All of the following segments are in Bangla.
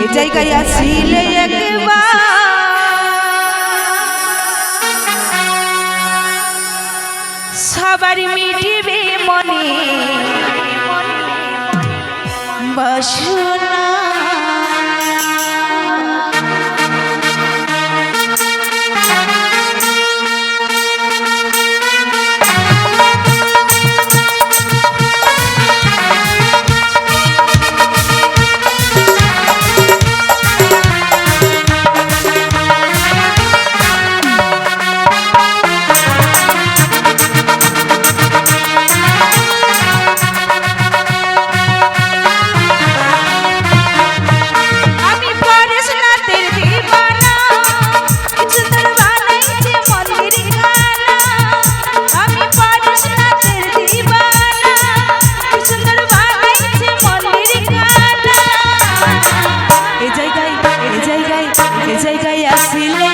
এ জায়গায় আসিলে একবার সবার মিটিবে মনে বাসনা। এ জায়গায় আসিলে একবার সবার মিলবে মনের বাসনা। এ জায়গায় আসিলে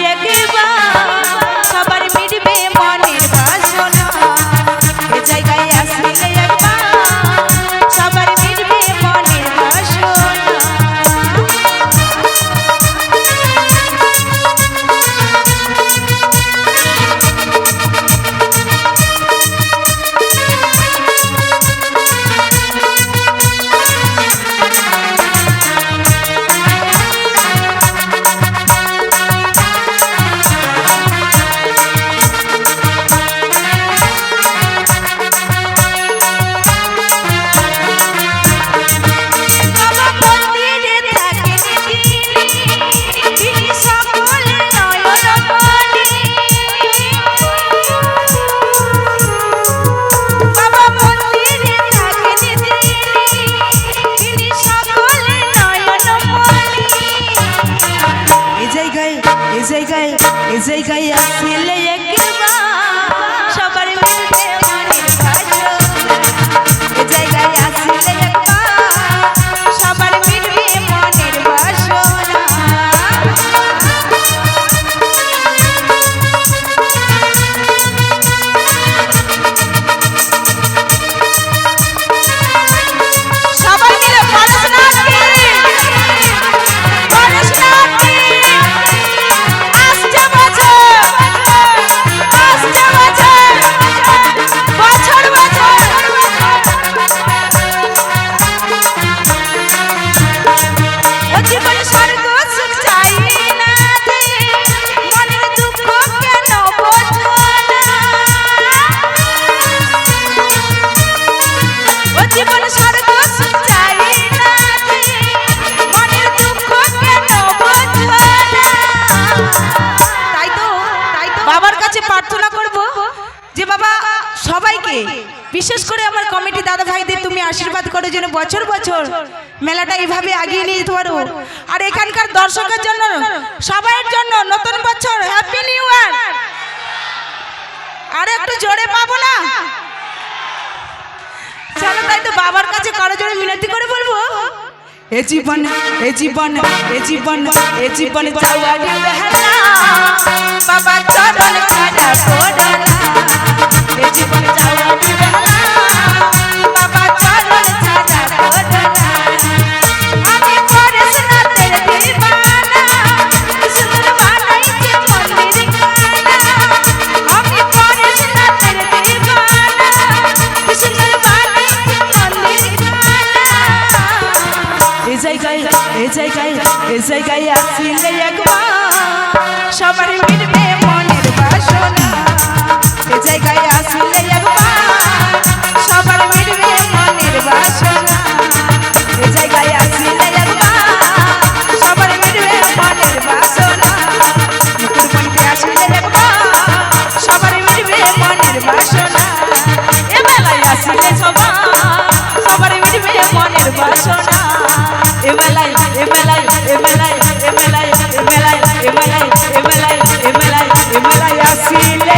একবার সবার মিলবে মনের বাসনা। প্রার্থনা করব যে বাবা সবাইকে বিশেষ করে আমার কমিটি দাদা ভাইদের তুমি আশীর্বাদ করো যেন বছর বছর মেলাটা এইভাবে এগিয়ে নিয়ে যেতে পারো। আর এখানকার দর্শকের জন্য সবাইয়ের জন্য নতুন বছর হ্যাপি নিউ ইয়ার। আর একটু জোরে পাবো না? চলো তাই তো বাবার কাছে কারো জোরে মিনতি করে বলবো, এ জীবন এ জীবন এ জীবন এ জীবন চাওয়ারি বেহালা বাবা চরণ ছাড়া কোডলা। এ জীবন চাওয়ারি বেহালা বাবা চরণ ছাড়া কোডলা। আমি পরশনাথের দিবানা সুন্দর বানাইছে মন্দির খানা। আমি পরশনাথের দিবানা সুন্দর বানাইছে মন্দির খানা। এ জায়গায় আসিলে একবার সবার মিলবে মনের বাসনা। এ জায়গায় আসিলে একবার সবার মিলবে মনের বাসনা। এ জায়গায় আসিলে একবার সবার মিলবে মনের বাসনা। মুকুটমণিতে আসিলে একবার সবার মিলবে মনের বাসনা। এ বেলায় আসিলে সবার মিলবে মনের বাসনা। এ বেলায় এ বেলায় এ বেলায় এ বেলায় এ বেলায় এ বেলায় এ বেলায় এ বেলায় এ বেলায় আসিলে